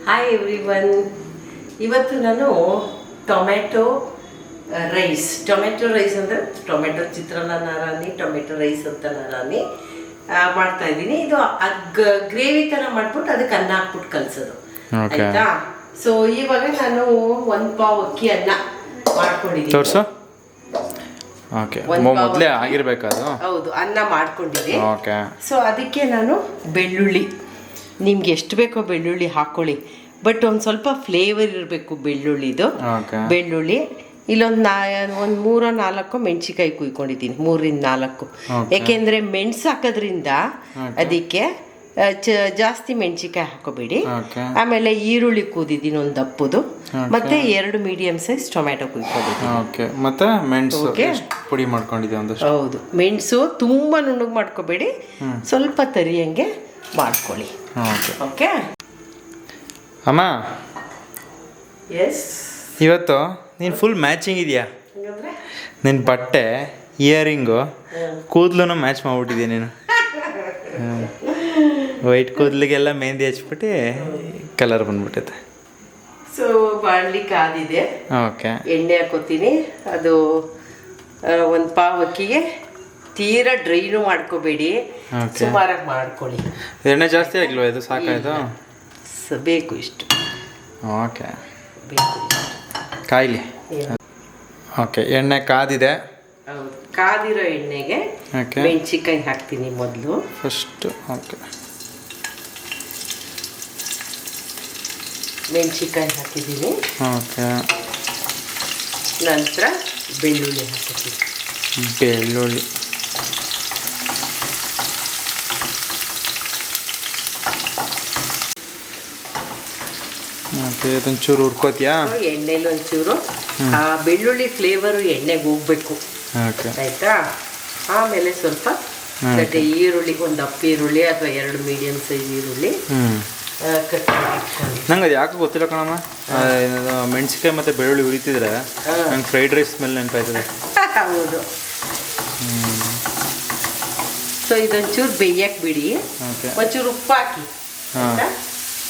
Hi everyone, ಇವತ್ತು ನಾನು tomato rice ಅಂದರೆ ಟೊಮೆಟೊ ಚಿತ್ರಾನ್ನ ರಾನಿ, ಟೊಮೆಟೊ ರೈಸ್ ಅಂತ ರಾನಿ ಮಾಡ್ತಾ ಇದ್ದೀನಿ. ಇದು ಗ್ರೇವಿ ಥರ ಮಾಡ್ಬಿಟ್ಟು ಅದಕ್ಕೆ ಅನ್ನ ಹಾಕ್ಬಿಟ್ಟು ಕಲಿಸೋದು, ಆಯ್ತಾ? ಸೊ ಇವಾಗ ನಾನು 1 ಪಾವ್ ಅಕ್ಕಿ ಅನ್ನ ಮಾಡ್ಕೊಂಡಿದ್ದೀನಿ. ಮೊದಲೇ ಆಗಿರ್ಬೇಕಾದ್ರು. ಹೌದು, ಅನ್ನ ಮಾಡ್ಕೊಂಡಿದ್ದೆ. ಸೊ ಅದಕ್ಕೆ ನಾನು ಬೆಳ್ಳುಳ್ಳಿ, ನಿಮ್ಗೆ ಎಷ್ಟು ಬೇಕೋ ಬೆಳ್ಳುಳ್ಳಿ ಹಾಕೊಳ್ಳಿ, ಬಟ್ ಒಂದು ಸ್ವಲ್ಪ ಫ್ಲೇವರ್ ಇರಬೇಕು ಬೆಳ್ಳುಳ್ಳಿದು. ಬೆಳ್ಳುಳ್ಳಿ ಇಲ್ಲೊಂದು 3-4 ಮೆಣಸಿಕಾಯಿ ಕುಯ್ಕೊಂಡಿದ್ದೀನಿ, 3-4. ಯಾಕೆಂದರೆ ಮೆಣಸು ಹಾಕೋದ್ರಿಂದ ಅದಕ್ಕೆ ಜಾಸ್ತಿ ಮೆಣಸಿಕಾಯಿ ಹಾಕೋಬೇಡಿ. ಆಮೇಲೆ ಈರುಳ್ಳಿ ಕೂದಿದ್ದೀನಿ ಒಂದು ದಪ್ಪದು, ಮತ್ತೆ 2 ಮೀಡಿಯಂ ಸೈಜ್ ಟೊಮ್ಯಾಟೊ ಕುಯ್ಕೊಂಡಿದ್ದೀನಿ. ಮತ್ತೆ ಮೆಣಸು ಪುಡಿ ಮಾಡ್ಕೊಂಡಿದ್ದೀನಿ. ಹೌದು, ಮೆಣಸು ತುಂಬ ನುಣ್ಣಗೆ ಮಾಡ್ಕೋಬೇಡಿ, ಸ್ವಲ್ಪ ತರಿಯಂಗೆ ಮಾಡ್ಕೊಳ್ಳಿ. ಓಕೆ ಅಮ್ಮ, ಎಸ್, ಇವತ್ತು ನೀನು ಫುಲ್ ಮ್ಯಾಚಿಂಗ್ ಇದೆಯಾ? ನಿನ್ನ ಬಟ್ಟೆ, ಇಯರಿಂಗು, ಕೂದಲು ಮ್ಯಾಚ್ ಮಾಡ್ಬಿಟ್ಟಿದ್ಯಾ ನೀನು. ವೈಟ್ ಕೂದಲಿಗೆಲ್ಲ ಮೆಹಂದಿ ಹಚ್ಬಿಟ್ಟು ಕಲರ್ ಬಂದ್ಬಿಟ್ಟೈತೆ. ಸೊ ಬಾಣಲಿ ಕಾದಿದೆ, ಎಣ್ಣೆ ಹಾಕೋತೀನಿ. ಅದು 1 ಪಾವ್ ಅಕ್ಕಿಗೆ ತೀರಾ ಡ್ರೈನು ಮಾಡ್ಕೋಬೇಡಿ, ಸುಮಾರಾಗಿ ಮಾಡ್ಕೊಳ್ಳಿ. ಎಣ್ಣೆ ಜಾಸ್ತಿ ಆಗಿಲ್ವಾ? ಇದು ಸಾಕಾಯ್ತು? ಬೇಕು ಇಷ್ಟು. ಓಕೆ, ಬೇಕು ಕಾಯಿಲಿ. ಓಕೆ, ಎಣ್ಣೆ ಕಾದಿದೆ. ಹೌದು, ಕಾದಿರೋ ಎಣ್ಣೆಗೆ ಮೆಣಸಿಕಾಯಿ ಹಾಕ್ತೀನಿ ಮೊದಲು ಫಸ್ಟ್. ಓಕೆ, ಮೆಣಸಿಕಾಯಿ ಹಾಕಿದ್ದೀನಿ. ಓಕೆ, ನಂತರ ಬೆಳ್ಳುಳ್ಳಿ ಹಾಕಿದ್ದೀನಿ. ಬೆಳ್ಳುಳ್ಳಿ ಒಂಚೂರು ಹುರ್ಕೋತಿಯಾ? ಎಣ್ಣೆಲಿ ಒಂಚೂರು ಆ ಬೆಳ್ಳುಳ್ಳಿ ಫ್ಲೇವರು ಎಣ್ಣೆಗೆ ಹೋಗ್ಬೇಕು, ಆಯ್ತಾ? ಆಮೇಲೆ ಸ್ವಲ್ಪ ಈರುಳ್ಳಿ, ಒಂದು ದಪ್ಪ ಈರುಳ್ಳಿ ಅಥವಾ 2 ಮೀಡಿಯಂ ಸೈಜ್ ಈರುಳ್ಳಿ ಕಟ್ ಮಾಡಿ. ನಂಗೆ ಅದು ಯಾಕೆ ಗೊತ್ತಿಲ್ಲ ಕಣಮ್ಮ, ಮೆಣಸಿಕಾಯಿ ಮತ್ತು ಬೆಳ್ಳುಳ್ಳಿ ಉರಿತಿದ್ರೆ ನಂಗೆ ಫ್ರೈಡ್ ರೈಸ್ ಸ್ಮೆಲ್ ನೆನಪಾಯ್ತದೆ. ಹೌದು. ಸೊ ಇದೊಂಚೂರು ಬೇಯಕ್ಕೆ ಬಿಡಿ, ಒಂಚೂರು ಉಪ್ಪು ಹಾಕಿ.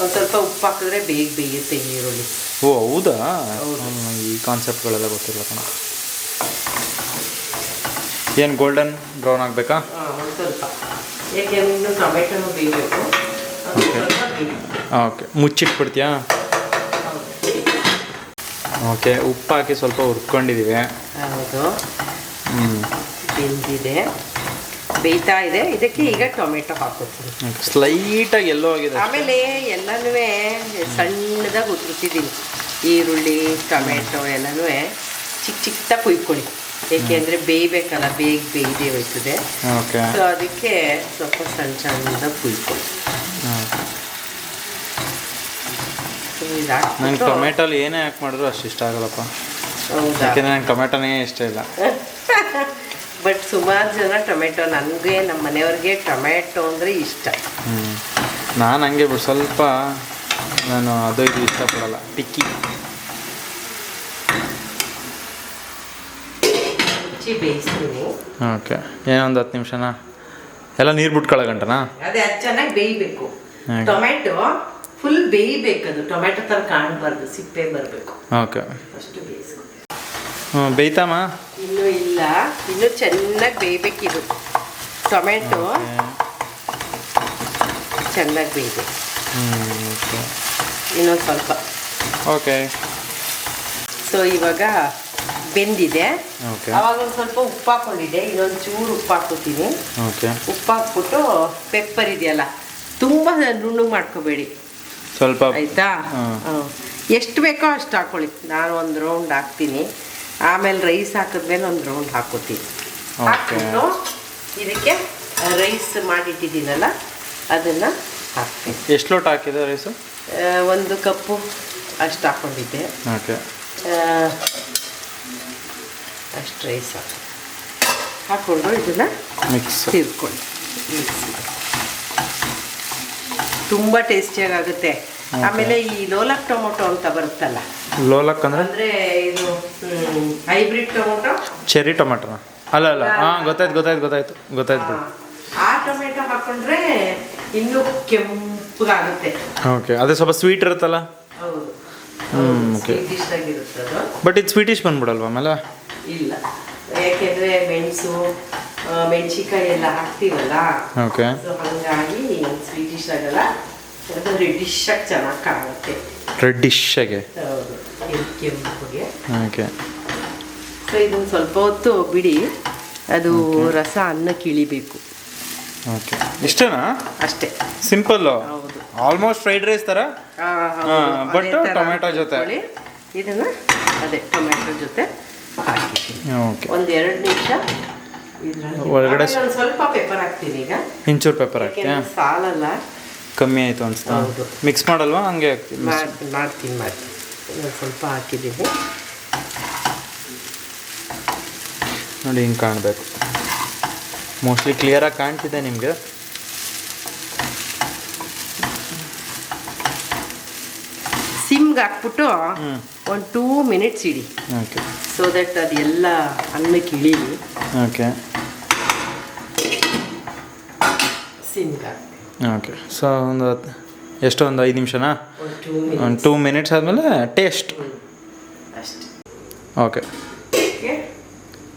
ಒಂದು ಸ್ವಲ್ಪ ಉಪ್ಪು ಹಾಕಿದ್ರೆ ಬೇಗ ಬೇಯುತ್ತೆ ಈರುಳ್ಳಿ. ಓ ಹೌದಾ? ಈ ಕಾನ್ಸೆಪ್ಟ್ಗಳೆಲ್ಲ ಗೊತ್ತಿಲ್ಲ ಕಣ. ಏನು ಗೋಲ್ಡನ್ ಬ್ರೌನ್ ಆಗಬೇಕಾ? ಒಂದು ಸ್ವಲ್ಪ, ಯಾಕೆಂದ್ರೆ ಇನ್ನು ಟೊಮೆಟೊನು ಬೇಯಬೇಕು. ಓಕೆ, ಮುಚ್ಚಿಟ್ಬಿಡ್ತೀಯಾ? ಓಕೆ, ಉಪ್ಪು ಹಾಕಿ ಸ್ವಲ್ಪ ಹುರ್ಕೊಂಡಿದ್ದೀವಿ. ಹೌದು, ಬೆಂದಿದೆ, ಬೇಯ್ತಾ ಇದೆ. ಇದಕ್ಕೆ ಈಗ ಟೊಮೆಟೊ ಹಾಕೋತೀನಿ. ಸ್ಲೈಟಾಗಿ ಎಲ್ಲೋ ಆಗಿದೆ. ಆಮೇಲೆ ಎಲ್ಲನೂ ಸಣ್ಣದಾಗಿ ಉದುರ್ತಿದ್ದೀನಿ, ಈರುಳ್ಳಿ ಟೊಮೆಟೊ ಎಲ್ಲನೂ ಚಿಕ್ಕದಾಗಿ ಕುಯ್ಕೊಳ್ಳಿ, ಏಕೆಂದರೆ ಬೇಯಬೇಕಲ್ಲ, ಬೇಗ ಬೇಯ್ದೇ ಹೋಯ್ತದೆ. ಸೊ ಅದಕ್ಕೆ ಸ್ವಲ್ಪ ಸಣ್ಣದಾಗಿ ಕುಯ್ಕೊಳ್ಳಿ. ನಂಗೆ ಟೊಮೆಟೊಲ್ಲಿ ಏನೇ ಹಾಕಿ ಮಾಡಿದ್ರು ಅಷ್ಟು ಇಷ್ಟ ಆಗಲ್ಲಪ್ಪ. ಹೌದಾ? ಯಾಕೆಂದರೆ ನಂಗೆ ಟೊಮೆಟೊನೇ ಇಷ್ಟ ಇಲ್ಲ. ಬಟ್ ಸುಮಾರು ಜನ ಟೊಮೆಟೊ, ನನಗೆ ನಮ್ಮ ಮನೆಯವ್ರಿಗೆ ಟೊಮೆಟೊ ಅಂದರೆ ಇಷ್ಟ. ನಾನು ಹಂಗೆ ಬಿಡು, ಸ್ವಲ್ಪ ನಾನು ಅದು ಇದು ಇಷ್ಟಪಡಲ್ಲ. ಟಿಕ್ಕಿ ಮುಚ್ಚಿ ಬೇಯಿಸ್ತೀನಿ. ಓಕೆ, ಏನೊಂದು 10 ನಿಮಿಷನಾ? ಎಲ್ಲ ನೀರು ಬಿಟ್ಕೊಳ್ಳೋ ಗಂಟನಾ? ಅದೇ, ಅದು ಚೆನ್ನಾಗಿ ಬೇಯಬೇಕು. ಟೊಮೆಟೊ ಫುಲ್ ಬೇಯಬೇಕು, ಅದು ಟೊಮೆಟೊ ಥರ ಕಾಣಬಾರ್ದು, ಸಿಪ್ಪೆ ಬರಬೇಕು. ಓಕೆ, ಅಷ್ಟು ಬೇಯಿಸ್ಕೊ. ಬೇಯ್ತಮ್ಮ? ಇನ್ನೂ ಇಲ್ಲ, ಇನ್ನೂ ಚೆನ್ನಾಗಿ ಬೇಯಬೇಕಿದು. ಟೊಮೆಟೊ ಚೆನ್ನಾಗಿ ಬೇಯಬೇಕು. ಇನ್ನೊಂದು ಸ್ವಲ್ಪ. ಓಕೆ, ಸೊ ಇವಾಗ ಬೆಂದಿದೆ. ಅವಾಗ ಒಂದು ಸ್ವಲ್ಪ ಉಪ್ಪು ಹಾಕೊಂಡಿದ್ದೆ, ಇನ್ನೊಂದು ಚೂರು ಉಪ್ಪು ಹಾಕೋತೀನಿ. ಉಪ್ಪು ಹಾಕ್ಬಿಟ್ಟು ಪೆಪ್ಪರ್ ಇದೆಯಲ್ಲ, ತುಂಬ ನುಣ್ಣಗೆ ಮಾಡ್ಕೋಬೇಡಿ, ಸ್ವಲ್ಪ, ಆಯಿತಾ? ಎಷ್ಟು ಬೇಕೋ ಅಷ್ಟು ಹಾಕೊಳ್ಳಿ. ನಾನು ಒಂದು ರೌಂಡ್ ಹಾಕ್ತೀನಿ, ಆಮೇಲೆ ರೈಸ್ ಹಾಕಿದ್ಮೇಲೆ ಒಂದು ರೌಂಡ್ ಹಾಕೋತೀನಿ. ಹಾಕ್ಬಿಟ್ಟು ಇದಕ್ಕೆ ರೈಸ್ ಮಾಡಿಟ್ಟಿದ್ದೀನಲ್ಲ ಅದನ್ನು ಹಾಕ್ತೀನಿ. ಎಷ್ಟು ಲೋಟ ಹಾಕಿದೆ ರೈಸು? 1 ಕಪ್ಪು ಅಷ್ಟು ಹಾಕ್ಕೊಂಡಿದ್ದೆ. ಅಷ್ಟು ರೈಸ್ ಹಾಕ್ಕೊಂಡು ಇದನ್ನು ತಿರ್ಕೊಳ್ಳಿ, ಮಿಕ್ಸ್ ಮಾಡಿ. ತುಂಬ ಟೇಸ್ಟಿಯಾಗಿ ಆಗುತ್ತೆ. ಆಮೇಲೆ ಈ ಲೋಲಕ್ ಟೊಮೊಟೊ ಅಂತ ಬರುತ್ತಲ್ಲ, ಲೋಲಕ್ ಅಂದ್ರೆ ಇದು ಹೈಬ್ರಿಡ್ ಟೊಮೊಟೊ ಚೆರಿ ಟೊಮೆಟೊ ಅಲ್ಲ ಹಾಂ ಗೊತ್ತಾಯ್ತು ಬಿಡು. ಆ ಟೊಮೆಟೊ ಹಾಕೊಂಡ್ರೆ ಇನ್ನೂ ಕೆಂಪಗಾಗುತ್ತೆ. ಓಕೆ ಅದೇ ಸ್ವಲ್ಪ ಸ್ವೀಟ್ ಇರುತ್ತಲ್ಲ. ಹೌದು ಓಕೆ. ಸ್ವೀಟಿಶ್ ಆಗಿರುತ್ತೆ ಅದು. ಬಟ್ ಇದು ಸ್ವೀಟಿಶ್ ಬಂದ್ಬಿಡಲ್ವ ಆಮೇಲೆ? ಇಲ್ಲ, ಯಾಕೆಂದರೆ ಮೆಣಸು ಮೆಣಸಿಕಾಯಿ ಎಲ್ಲ ಹಾಕ್ತೀವಲ್ಲ. ಓಕೆ. ಸೊ ಹಾಗಾಗಿ ಸ್ವೀಟಿಶ್ ಆಗಲ್ಲ, ಅದು ರೆಡ್ಡಿಶ್ ಆಗಿ ಚೆನ್ನಾಗಿ ಕಾಣುತ್ತೆ. ರೆಡ್ಡಿಶ್ ಆಗಿ. ಹೌದು, ಕೆಂಪುಗೆ. ಓಕೆ. ಸೊ ಇದನ್ನು ಸ್ವಲ್ಪ ಹೊತ್ತು ಬಿಡಿ, ಅದು ರಸ ಅನ್ನಕ್ಕೆ ಇಳಿಬೇಕು. ಓಕೆ, ಇಷ್ಟೇನಾ? ಅಷ್ಟೇ, ಸಿಂಪಲ್ಲು. ಹೌದು, ಆಲ್ಮೋಸ್ಟ್ ಫ್ರೈಡ್ ರೈಸ್ ಥರ, ಬಟ್ ಟೊಮೆಟೊ ಜೊತೆ. ಇದನ್ನು ಅದೇ ಟೊಮೆಟೊ ಜೊತೆ ಹಾಕಿದ್ದೀನಿ. ಓಕೆ, ಒಂದು 2 ನಿಮಿಷ ಒಳಗಡೆ ಸ್ವಲ್ಪ ಪೆಪ್ಪರ್ ಹಾಕ್ತೀನಿ. ಈಗ ಇಂಚೂರು ಪೆಪ್ಪರ್ ಹಾಕ್ತೀಯಾ? ಸಾಲಲ್ಲ, ಕಮ್ಮಿ ಆಯಿತು ಅನಿಸ್ತಾ. ಹೌದು, ಮಿಕ್ಸ್ ಮಾಡಲ್ವಾ? ಹಂಗೆ ಹಾಕ್ತೀನಿ. ಮಾಡ್ತೀನಿ ಸ್ವಲ್ಪ ಹಾಕಿದ್ದೀನಿ ನೋಡಿ, ಹಿಂಗೆ ಕಾಣಬೇಕು. ಮೋಸ್ಟ್ಲಿ ಕ್ಲಿಯರಾಗಿ ಕಾಣ್ತಿದೆ ನಿಮಗೆ. ಸಿಮ್ಗೆ ಹಾಕ್ಬಿಟ್ಟು ಒಂದು 2 minutes ED. Okay. So that ಅದೆಲ್ಲ ಅನ್ನಕ್ಕೆ ಇಳೀಲಿ. ಓಕೆ. ಸಿಮ್ಗೆ ಓಕೆ. ಸೊ ಒಂದು ಎಷ್ಟು, ಒಂದು 5 ನಿಮಿಷನಾ? ಒಂದು 2 ಮಿನಿಟ್ಸ್ ಆದಮೇಲೆ ಟೇಸ್ಟ್. ಅಷ್ಟೇ. ಓಕೆ.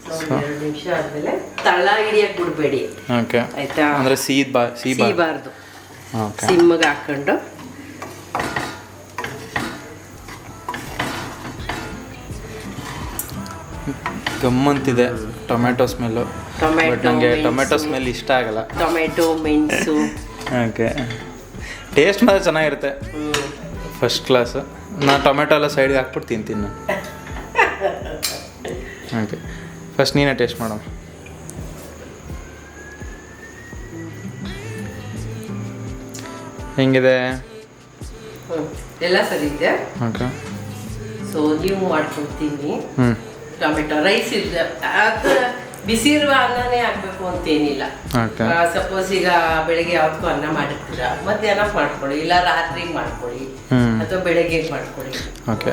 2 ನಿಮಿಷ ಆದಮೇಲೆ ತಳ ಹಿಡಿಯಕ್ಕೆ ಬಿಡಬೇಡಿ. ಓಕೆ, ಆಯ್ತಾ? ಅಂದರೆ ಸೀಬಾರ್ದು. ಓಕೆ. ಸಿಮ್ಗೆ ಹಾಕೊಂಡು ಗಮ್ಮಂತಿದೆ ಟೊಮೆಟೊ ಸ್ಮೆಲ್ಲು. ಬಟ್ ನನಗೆ ಟೊಮೆಟೊ ಸ್ಮೆಲ್ ಇಷ್ಟ ಆಗಲ್ಲ. ಟೊಮೆಟೊ ಮೆಣಸು. ಓಕೆ, ಟೇಸ್ಟ್ ಮಾತ್ರ ಚೆನ್ನಾಗಿರುತ್ತೆ, ಫಸ್ಟ್ ಕ್ಲಾಸು. ನಾನು ಟೊಮೆಟೊ ಎಲ್ಲ ಸೈಡ್ಗೆ ಹಾಕ್ಬಿಟ್ಟು ತಿಂತೀನಿ ನಾನು. ಓಕೆ, ಫಸ್ಟ್ ನೀನೇ ಟೇಸ್ಟ್ ಮಾಡೋ. ಹೆಂಗಿದೆ? ಎಲ್ಲ ಸರಿ ಇದೆ. ಓಕೆ. ಸೊ ನೀವು ಮಾಡ್ಕೊಳ್ತೀನಿ. ಹ್ಞೂ. ಟೊಮೆಟೊ ರೈಸ್ ಇಲ್ಲ, ಅದು ಬಿಸಿ ಇರುವ ಅನ್ನನೇ ಆಗಬೇಕು ಅಂತೇನಿಲ್ಲ. ಓಕೆ. ಸಪೋಸ್ ಈಗ ಬೆಳಗ್ಗೆ ಯಾವತ್ತೂ ಅನ್ನ ಮಾಡಿರ್ತೀರಾ, ಮಧ್ಯಾಹ್ನ ಮಾಡ್ಕೊಳ್ಳಿ, ಇಲ್ಲ ರಾತ್ರಿಗೆ ಮಾಡ್ಕೊಳ್ಳಿ, ಅಥವಾ ಬೆಳಗ್ಗೆ ಮಾಡ್ಕೊಳ್ಳಿ. ಓಕೆ.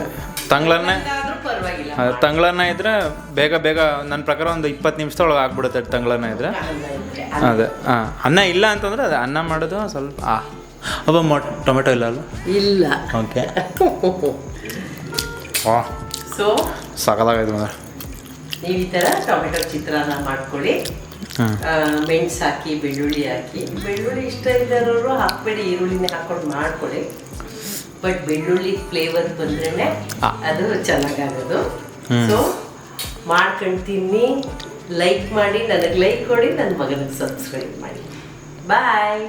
ತಂಗ್ಳನ್ನ ಆದ್ರೂ ಪರವಾಗಿಲ್ಲ. ತಂಗ್ಳನ್ನ ಇದ್ರೆ ಬೇಗ ನನ್ನ ಪ್ರಕಾರ ಒಂದು 20 ನಿಮಿಷದೊಳಗೆ ಆಗ್ಬಿಡುತ್ತೆ. ತಂಗ್ಳನ್ನ ಇದ್ರೆ ಅದೇ. ಹಾಂ, ಅನ್ನ ಇಲ್ಲ ಅಂತಂದ್ರೆ ಅದೇ ಅನ್ನ ಮಾಡೋದು ಸ್ವಲ್ಪ ಅವ ಟೊಮೆಟೊ ಇಲ್ಲ ಅಲ್ಲ? ಇಲ್ಲ. ಓಕೆ. ವಾ, ಸೊ ಸಕಲಾಗೈತೆ ಮಾತ್ರ. ನೀವು ಈ ಥರ ಟೊಮೆಟೊ ಚಿತ್ರಾನ್ನ ಮಾಡ್ಕೊಳ್ಳಿ. ಮೆಣಸು ಹಾಕಿ, ಬೆಳ್ಳುಳ್ಳಿ ಹಾಕಿ. ಬೆಳ್ಳುಳ್ಳಿ ಇಷ್ಟ ಇದ್ದವರು ಹಾಕ್ಬೇಡಿ, ಈರುಳ್ಳಿನೇ ಹಾಕೊಂಡು ಮಾಡ್ಕೊಳ್ಳಿ. ಬಟ್ ಬೆಳ್ಳುಳ್ಳಿ ಫ್ಲೇವರ್ ಬಂದ್ರೇ ಅದು ಚೆನ್ನಾಗಾಗೋದು. ಸೊ ಮಾಡ್ಕೊಂಡು ತಿನ್ನಿ, ಲೈಕ್ ಮಾಡಿ, ನನಗೆ ಲೈಕ್ ಕೊಡಿ, ನನ್ನ ಮಗನಿಗೆ ಸಬ್ಸ್ಕ್ರೈಬ್ ಮಾಡಿ. ಬಾಯ್.